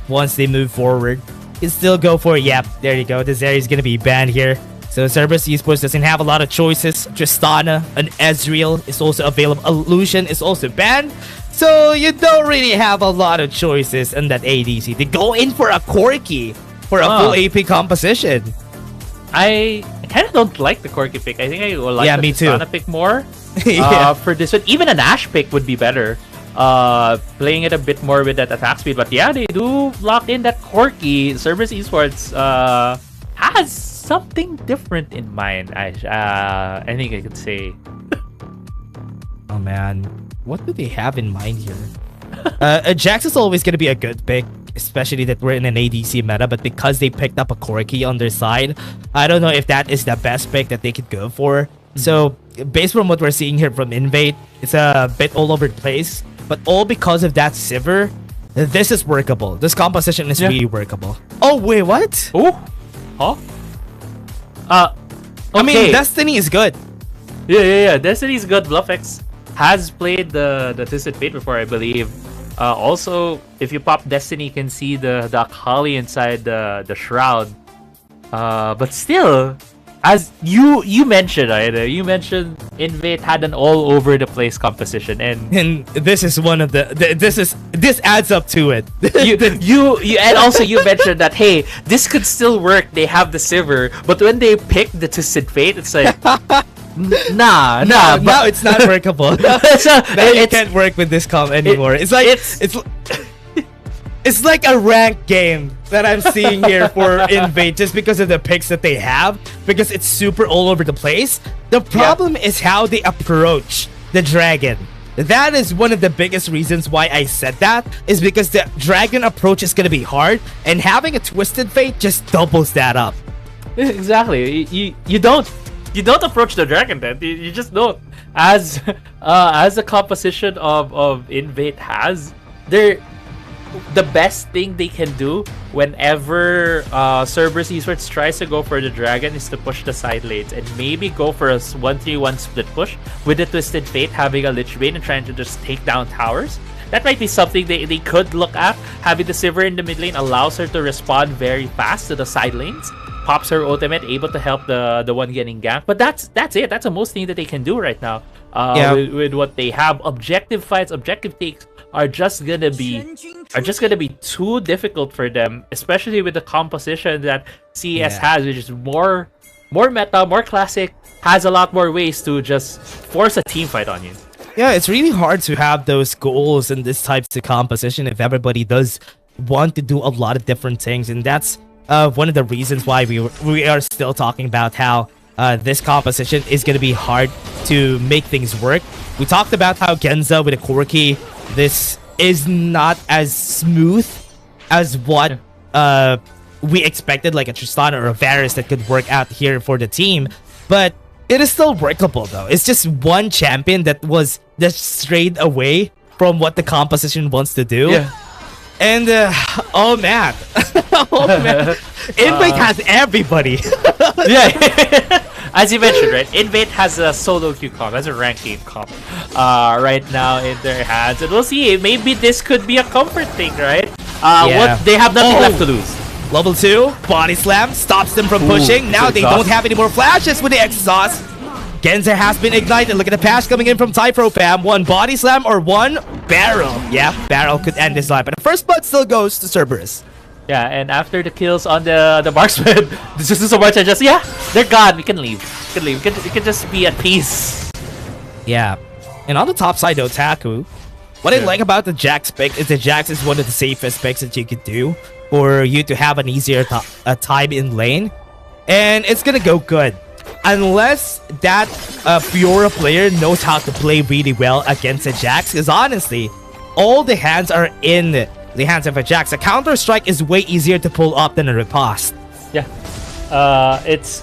once they move forward. You can still go for it. Yep, there you go. This area is going to be banned here. So Cerberus Esports doesn't have a lot of choices. Tristana and Ezreal is also available. Illusion is also banned. So you don't really have a lot of choices in that ADC. They go in for a Corki for a full AP composition. I kind of don't like the Corki pick. I think I would like the Tristana pick more. For this one. Even an Ashe pick would be better. Playing it a bit more with that attack speed. But yeah, they do lock in that Corki. Cerberus Esports has something different in mind. I think I could say. Oh man, what do they have in mind here? Jax is always going to be a good pick, especially that we're in an ADC meta, but because they picked up a Corki on their side, I don't know if that is the best pick that they could go for. So based from what we're seeing here from Invade, it's a bit all over the place, but all because of that Sivir. This is workable. This composition is really workable. Oh wait, what? Oh, huh? Okay. I mean, Destiny is good. Yeah. Destiny is good. BluffX has played the Twisted Fate before, I believe. Also, if you pop Destiny, you can see the Akali inside the Shroud. But still, as you mentioned, Aida, you mentioned Invade had an all over the place composition, and this is one of this adds up to it. you and also you mentioned that hey, this could still work. They have the Sivir, but when they pick the Twisted Fate, it's like nah. Now it's not workable. It can't work with this comp anymore. It's like it's like a ranked game that I'm seeing here for Invade just because of the picks that they have, because it's super all over the place. The problem is how they approach the dragon. That is one of the biggest reasons why I said that, is because the dragon approach is going to be hard, and having a Twisted Fate just doubles that up. Exactly. You don't approach the dragon then. You just don't. As the composition of Invade has, the best thing they can do whenever Cerberus Esports tries to go for the dragon is to push the side lanes and maybe go for a 1-3-1 split push with the Twisted Fate having a Lich Bane and trying to just take down towers. That might be something they could look at. Having the Sivir in the mid lane allows her to respond very fast to the side lanes. Pops her ultimate, able to help the one getting ganked. But that's it. That's the most thing that they can do right now. With what they have. Objective fights, objective takes are just gonna be too difficult for them, especially with the composition that CES has, which is more meta, more classic, has a lot more ways to just force a team fight on you. Yeah, it's really hard to have those goals in this type of composition if everybody does want to do a lot of different things, and that's one of the reasons why we are still talking about how this composition is going to be hard to make things work. We talked about how Genza with a Corki, this is not as smooth as what we expected, like a Tristana or a Varus that could work out here for the team, but it is still workable though. It's just one champion that was just strayed away from what the composition wants to do. And oh man, Invade has everybody. As you mentioned, right? Invade has a solo queue comp, has a rank game comp right now in their hands, and we'll see. Maybe this could be a comfort thing, right? What they have nothing left to lose. Level 2 body slam stops them from pushing. Now they don't have any more flashes with the exhaust. Genza has been ignited. Look at the pass coming in from Typro fam. One body slam or one barrel. Yeah, barrel could end this life, but the first blood still goes to Cerberus. Yeah, and after the kills on the marksman, this is so much. They're gone. We can leave. We can just be at peace. Yeah, and on the top side though, Taku, what I like about the Jax pick is that Jax is one of the safest picks that you could do for you to have an easier time in lane, and it's gonna go good. Unless that Fiora player knows how to play really well against a Jax, because honestly, all the hands are in the hands of a Jax. A counter strike is way easier to pull up than a riposte. Yeah, it's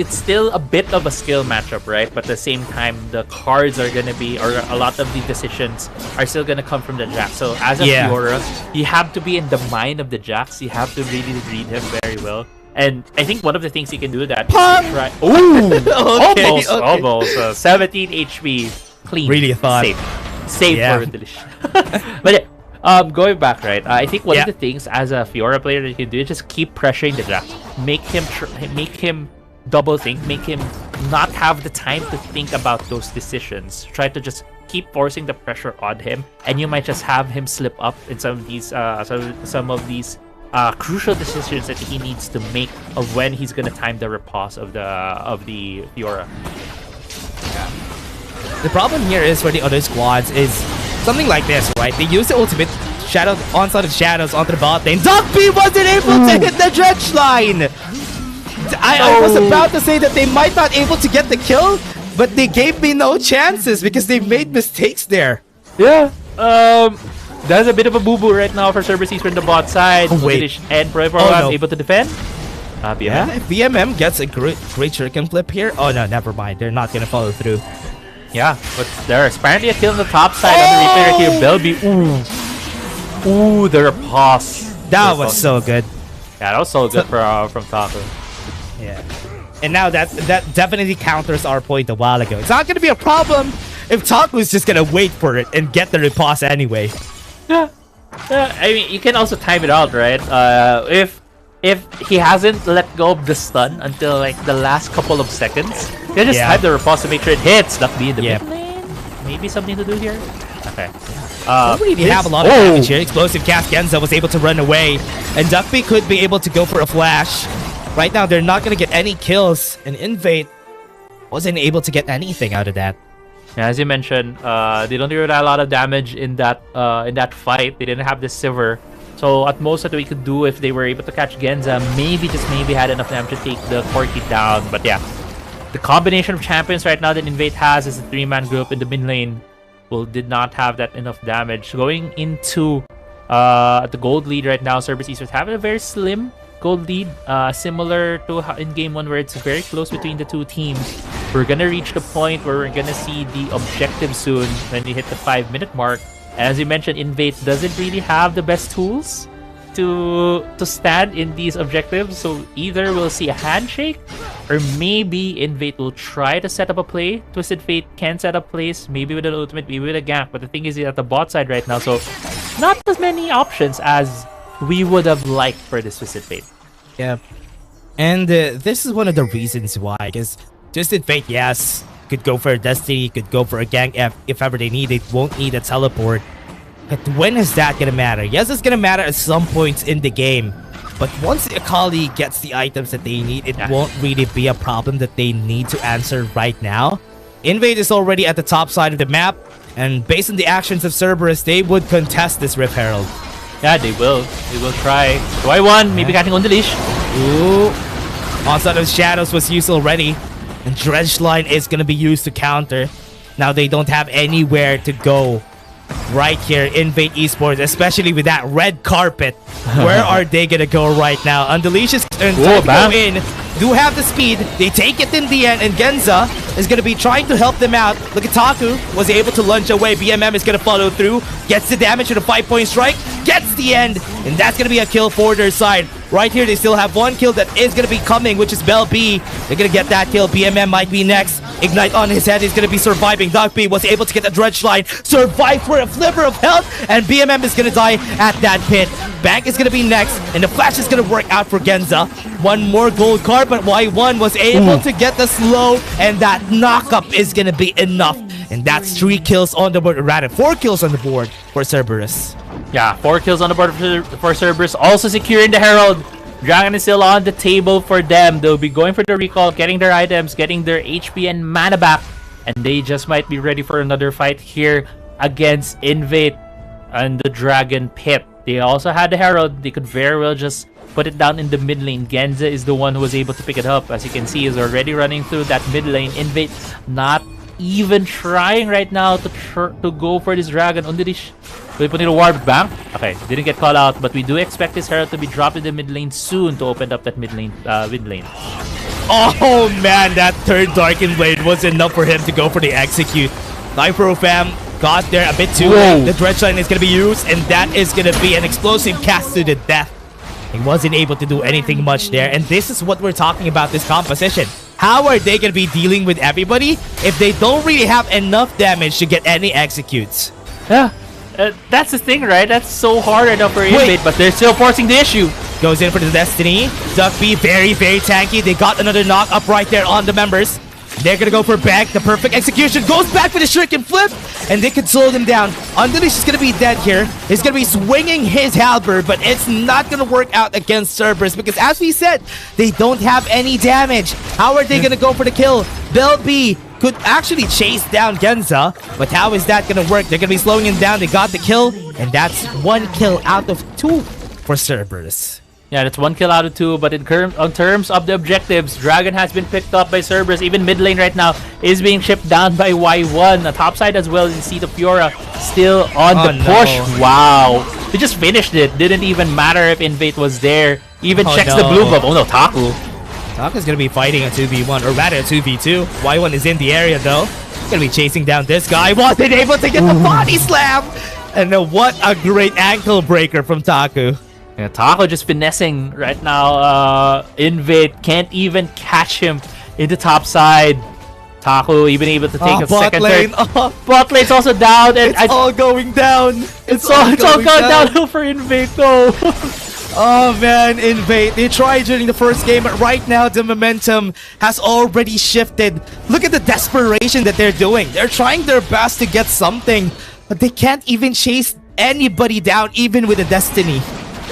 still a bit of a skill matchup, right? But at the same time, the cards are gonna be, or a lot of the decisions are still gonna come from the Jax. So as a Fiora, you have to be in the mind of the Jax. You have to really read him very well. And I think one of the things you can do that is try. Ooh, almost 17 HP, clean. Really thought safe for Delish. But Going back, right? I think one of the things as a Fiora player that you can do is just keep pressuring the draft. Make him double think. Make him not have the time to think about those decisions. Try to just keep forcing the pressure on him, and you might just have him slip up in some of these crucial decisions that he needs to make of when he's gonna time the riposte of the Fiora. The problem here is for the other squads is something like this, right? They use the ultimate shadow onslaught of shadows onto the bot lane. WRL wasn't able to hit the dredge line. I was about to say that they might not able to get the kill, but they gave me no chances because they made mistakes there. Yeah. That's a bit of a boo-boo right now for Cerberus from the bot side. Oh, wait. And Pro able to defend. BMM. Yeah, if BMM gets a great shuriken flip here. Oh no, never mind. They're not gonna follow through. Yeah, but there's apparently a kill on the top side on the replay right here. Belby. Ooh, the riposte. That was so good. Yeah, that was so good from Taco. Yeah. And now that definitely counters our point a while ago. It's not gonna be a problem if Taco's just gonna wait for it and get the riposte anyway. Yeah. I mean, you can also time it out, right? If he hasn't let go of the stun until like the last couple of seconds, you just time the riposte to make sure it hits. That be in the mid lane. Maybe something to do here. Okay. We have a lot of damage here. Explosive cast. Genza was able to run away, and Duckby could be able to go for a flash. Right now, they're not gonna get any kills, and Invade wasn't able to get anything out of that. Yeah, as you mentioned, they don't do a lot of damage in that fight. They didn't have the Sivir. So at most that we could do if they were able to catch Genza, maybe just maybe had enough damage to take the Corki down. But yeah, the combination of champions right now that Invade has is a 3-man group in the mid lane. Well, did not have that enough damage. Going into the gold lead right now, Cerberus Esports having a very slim gold lead, similar to in game 1 where it's very close between the two teams. We're gonna reach the point where we're gonna see the objective soon when we hit the 5-minute mark. As you mentioned, Invade doesn't really have the best tools to stand in these objectives, so either we'll see a handshake or maybe Invade will try to set up a play. Twisted Fate can set up plays, maybe with an ultimate, maybe with a gank, but the thing is he's at the bot side right now, so not as many options as we would have liked for this Twisted Fate. Yeah, and this is one of the reasons why, because Twisted Fate, yes, could go for a Destiny, could go for a gank if ever they need it, won't need a teleport. But when is that gonna matter? Yes, it's gonna matter at some points in the game, but once Akali gets the items that they need, it won't really be a problem that they need to answer right now. Invade is already at the top side of the map, and based on the actions of Cerberus, they would contest this Rift Herald. Yeah, they will. They will try. Do I won? Maybe catching on the leash. Ooh. Onslaught of Shadows was used already. And Dredge Line is going to be used to counter. Now they don't have anywhere to go right here in Invade Esports, especially with that red carpet. Where are they going to go right now? Unleash is going to go in. Do have the speed. They take it in the end, and Genza is going to be trying to help them out. Look at Taku. Was able to lunge away. BMM is going to follow through. Gets the damage with a 5-point strike. Gets the end. And that's going to be a kill for their side. Right here, they still have one kill that is going to be coming, which is Bell B. They're going to get that kill. BMM might be next. Ignite on his head is going to be surviving. Doug B was able to get the dredge line. Survive for a fliver of health. And BMM is going to die at that pit. Bank is going to be next. And the flash is going to work out for Genza. One more gold card, but Y1 was able to get the slow. And that knockup is going to be enough. And that's 3 kills on the board. Rather, 4 kills on the board for Cerberus. Yeah, 4 kills on the board for Cerberus. Also securing the Herald. Dragon is still on the table for them. They'll be going for the recall, getting their items, getting their HP and mana back. And they just might be ready for another fight here against Invade and the Dragon Pit. They also had the Herald. They could very well just put it down in the mid lane. Genza is the one who was able to pick it up. As you can see, is already running through that mid lane. Invade not even trying right now to go for this Dragon on the dish. We put in a ward bank. Okay, didn't get called out, but we do expect this Herald to be dropped in the mid lane soon to open up that mid lane. Oh man, that third Darkened Blade was enough for him to go for the execute. Nipro fam got there a bit too late. The dredge line is going to be used, and that is going to be an explosive cast to the death. He wasn't able to do anything much there, and this is what we're talking about, this composition. How are they going to be dealing with everybody if they don't really have enough damage to get any executes? Yeah. That's the thing, right? That's so hard enough for Invade, but they're still forcing the issue. Goes in for the Destiny. Duckby, very, very tanky. They got another knock up right there on the members. They're gonna go for back. The perfect execution goes back for the shuriken flip, and they can slow them down. Unleash is gonna be dead here. He's gonna be swinging his halberd, but it's not gonna work out against Cerberus because, as we said, they don't have any damage. How are they gonna go for the kill? Belby could actually chase down Genza, but how is that gonna work? They're gonna be slowing him down. They got the kill, and that's 1 kill out of 2 for Cerberus. Yeah, that's 1 kill out of 2, but in terms of the objectives, Dragon has been picked up by Cerberus. Even mid lane right now is being shipped down by Y1. The top side as well, you see the Fiora still on the push. No. Wow. They just finished it. Didn't even matter if Invade was there. Even checks the blue buff. Oh no, Taku. Taku's gonna be fighting a 2v1, or rather a 2v2. Y1 is in the area though. Gonna be chasing down this guy. Wasn't able to get the body slam! And what a great ankle breaker from Taku. Yeah, Taco just finessing right now. Invade can't even catch him in the top side. Taco even able to take a second turn. Bot lane's also down, and it's all going down. It's all going downhill for Invade though. Oh man, Invade. They tried during the first game, but right now the momentum has already shifted. Look at the desperation that they're doing. They're trying their best to get something, but they can't even chase anybody down, even with a Destiny.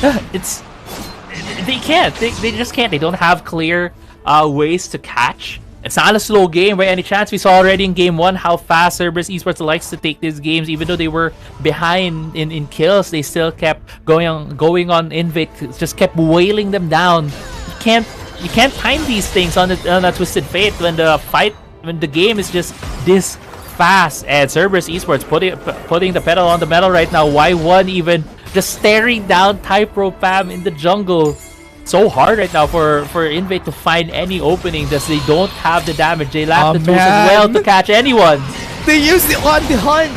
They can't. They just can't. They don't have clear ways to catch. It's not a slow game by any chance. We saw already in game 1 how fast Cerberus Esports likes to take these games. Even though they were behind in kills, they still kept going on Invade. Just kept wailing them down. You can't time these things on a Twisted Fate when the game is just this fast. And Cerberus Esports putting the pedal on the metal right now. Y1 even just staring down Typro Pam in the jungle. So hard right now for Invade to find any opening, as they don't have the damage. They lack the tools as well to catch anyone. They use the on the hunt,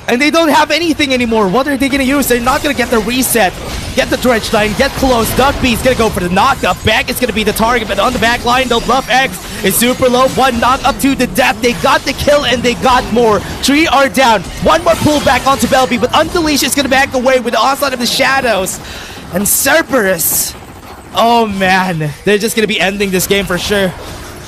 and they don't have anything anymore. What are they gonna use? They're not gonna get the reset, get the dredge line, get close. Duckby's gonna go for the knockup. Back is gonna be the target, but on the back line, the Bluff X is super low. 1 knockup to the death. They got the kill, and they got more. 3 are down. 1 more pullback onto Belby, but Unleash is gonna back away with the onslaught of the shadows. And Cerberus, oh man, they're just gonna be ending this game for sure.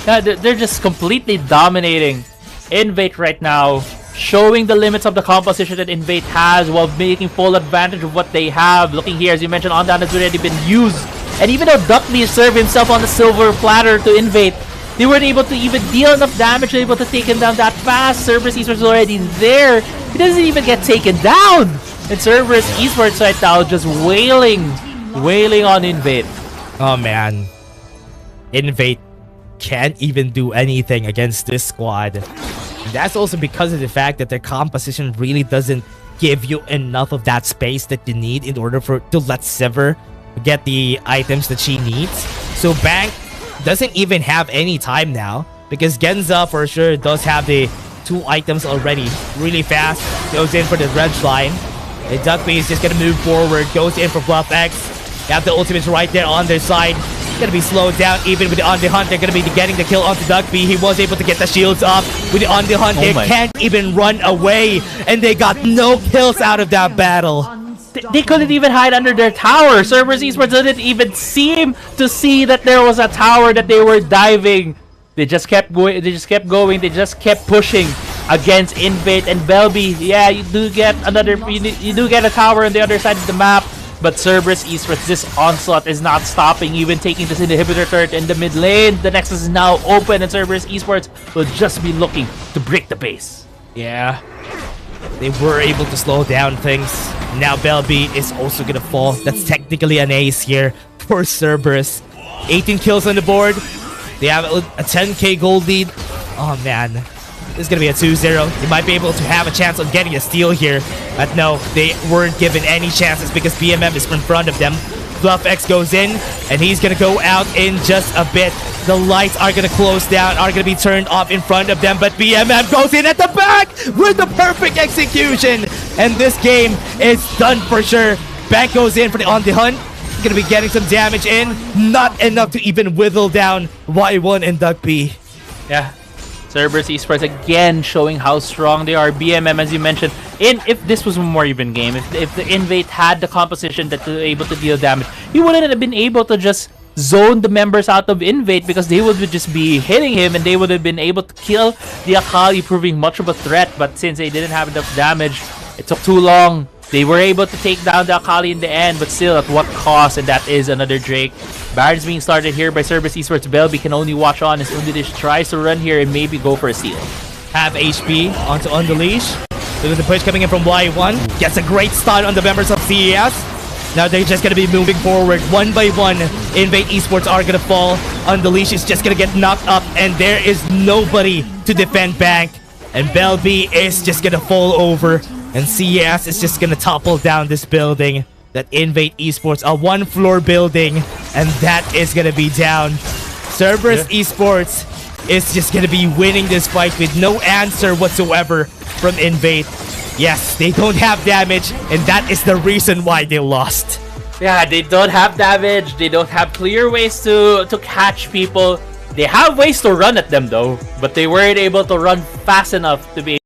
Yeah, they're just completely dominating Invade right now, showing the limits of the composition that Invade has while making full advantage of what they have. Looking here, as you mentioned, on down has already been used. And even though Duckby served himself on the silver platter to Invade, they weren't able to even deal enough damage to be able to take him down that fast. Cerberus Esports is already there. He doesn't even get taken down. And Cerberus Esports right now just wailing on Invade. Oh man, Invade can't even do anything against this squad. And that's also because of the fact that their composition really doesn't give you enough of that space that you need in order to let Sever get the items that she needs. So Bank doesn't even have any time now, because Genza for sure does have the 2 items already. Really fast, goes in for the dredge line. And Duckby is just gonna move forward, goes in for Bluff X. They have the ultimates right there on their side. Gonna be slowed down even with the on the hunt. They're gonna be getting the kill onto Duckby. He was able to get the shields up with the on the hunt. They can't even run away, and they got no kills out of that battle. They couldn't even hide under their tower. Cerberus Esports didn't even seem to see that there was a tower that they were diving. They just kept going. They just kept going. They just kept pushing against Invade and Belby. Yeah, you do get you do get a tower on the other side of the map. But Cerberus Esports, this onslaught is not stopping, even taking this inhibitor turret in the mid lane. The Nexus is now open, and Cerberus Esports will just be looking to break the base. Yeah, they were able to slow down things. Now Belby is also gonna fall. That's technically an ace here for Cerberus. 18 kills on the board. They have a 10k gold lead. Oh man, this is gonna be a 2-0. They might be able to have a chance on getting a steal here. But no, they weren't given any chances because BMM is in front of them. Bluff X goes in, and he's gonna go out in just a bit. The lights are gonna close down, are gonna be turned off in front of them, but BMM goes in at the back with the perfect execution. And this game is done for sure. Bank goes in for the on the hunt. He's gonna be getting some damage in. Not enough to even whittle down Y1 and Duckby. Yeah. Cerberus Esports again showing how strong they are. BMM, as you mentioned, if this was a more even game, if the Invade had the composition that was able to deal damage, he wouldn't have been able to just zone the members out of Invade, because they would just be hitting him and they would have been able to kill the Akali, proving much of a threat. But since they didn't have enough damage, it took too long. They were able to take down the Akali in the end, but still at what cost? And that is another Drake. Baron's being started here by Cerberus Esports. Belby can only watch on as Unleash tries to run here and maybe go for a steal. Half HP onto Unleash. Look at the push coming in from Y1. Gets a great start on the members of CES. Now they're just going to be moving forward one by one. Invade Esports are going to fall. Unleash is just going to get knocked up, and there is nobody to defend Bank. And Belby is just going to fall over. And CES is just going to topple down this building. That Invade Esports, a one-floor building. And that is going to be down. Cerberus Esports is just going to be winning this fight with no answer whatsoever from Invade. Yes, they don't have damage, and that is the reason why they lost. Yeah, they don't have damage. They don't have clear ways to catch people. They have ways to run at them though, but they weren't able to run fast enough to be